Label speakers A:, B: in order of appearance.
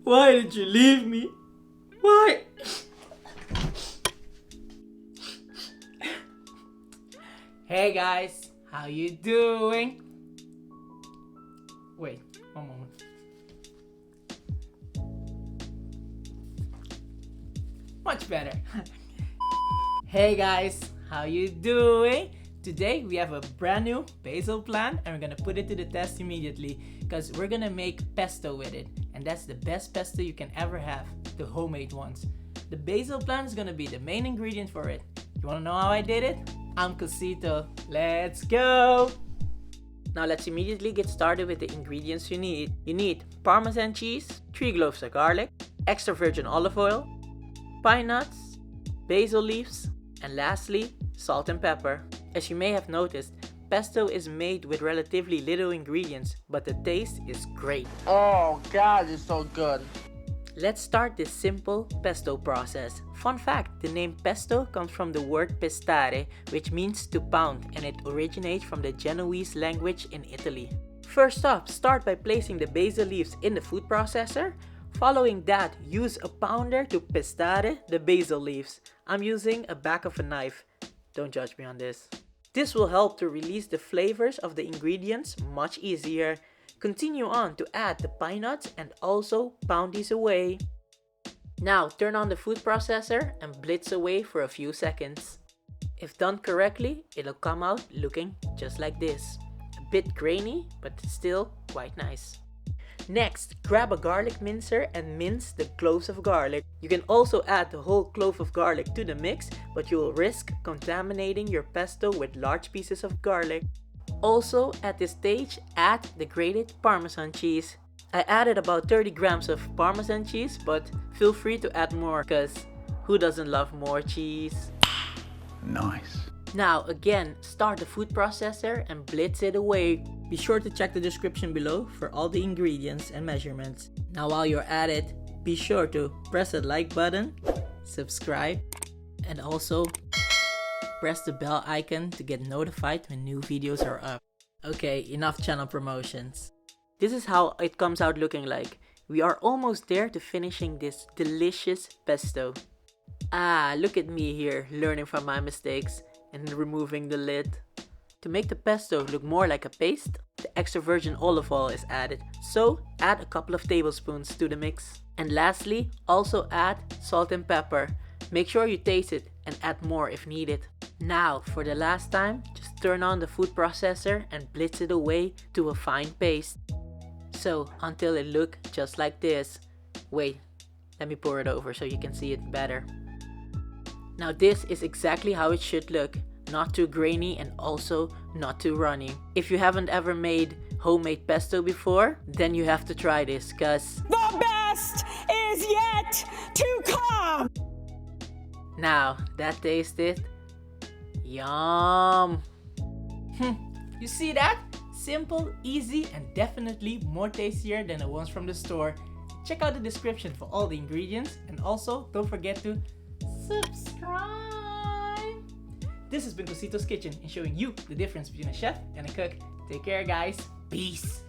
A: Why did you leave me? Why? Hey guys, how you doing? Wait, one moment. Much better. Hey guys, how you doing? Today we have a brand new basil plant and we're gonna put it to the test immediately because we're gonna make pesto with it, and that's the best pesto you can ever have, the homemade ones. The basil plant is gonna be the main ingredient for it. You wanna know how I did it? I'm Cosito. Let's go! Now let's immediately get started with the ingredients you need. You need Parmesan cheese, 3 cloves of garlic, extra virgin olive oil, pine nuts, basil leaves, and lastly, salt and pepper. As you may have noticed, pesto is made with relatively little ingredients, but the taste is great.
B: Oh God, it's so good.
A: Let's start this simple pesto process. Fun fact, the name pesto comes from the word pestare, which means to pound, and it originates from the Genoese language in Italy. First off, start by placing the basil leaves in the food processor. Following that, use a pounder to pestare the basil leaves. I'm using a back of a knife. Don't judge me on this. This will help to release the flavors of the ingredients much easier. Continue on to add the pine nuts and also pound these away. Now turn on the food processor and blitz away for a few seconds. If done correctly, it'll come out looking just like this. A bit grainy, but still quite nice. Next, grab a garlic mincer and mince the cloves of garlic. You can also add the whole clove of garlic to the mix, but you will risk contaminating your pesto with large pieces of garlic. Also, at this stage, add the grated Parmesan cheese. I added about 30 grams of Parmesan cheese, but feel free to add more, cause who doesn't love more cheese?
C: Nice.
A: Now again, start the food processor and blitz it away. Be sure to check the description below for all the ingredients and measurements. Now while you're at it, be sure to press the like button, subscribe, and also press the bell icon to get notified when new videos are up. Okay, enough channel promotions. This is how it comes out looking like. We are almost there to finishing this delicious pesto. Ah, look at me here, learning from my mistakes and removing the lid. To make the pesto look more like a paste, the extra virgin olive oil is added, so add a couple of tablespoons to the mix. And lastly, also add salt and pepper. Make sure you taste it and add more if needed. Now, for the last time, just turn on the food processor and blitz it away to a fine paste. So, until it looks just like this. Wait, let me pour it over so you can see it better. Now this is exactly how it should look. Not too grainy and also not too runny. If you haven't ever made homemade pesto before, then you have to try this, cause
D: the best is yet to come!
A: Now, that tasted yum! You see that? Simple, easy, and definitely more tastier than the ones from the store. Check out the description for all the ingredients, and also don't forget to subscribe. This has been Cosito's Kitchen and showing you the difference between a chef and a cook. Take care guys. Peace.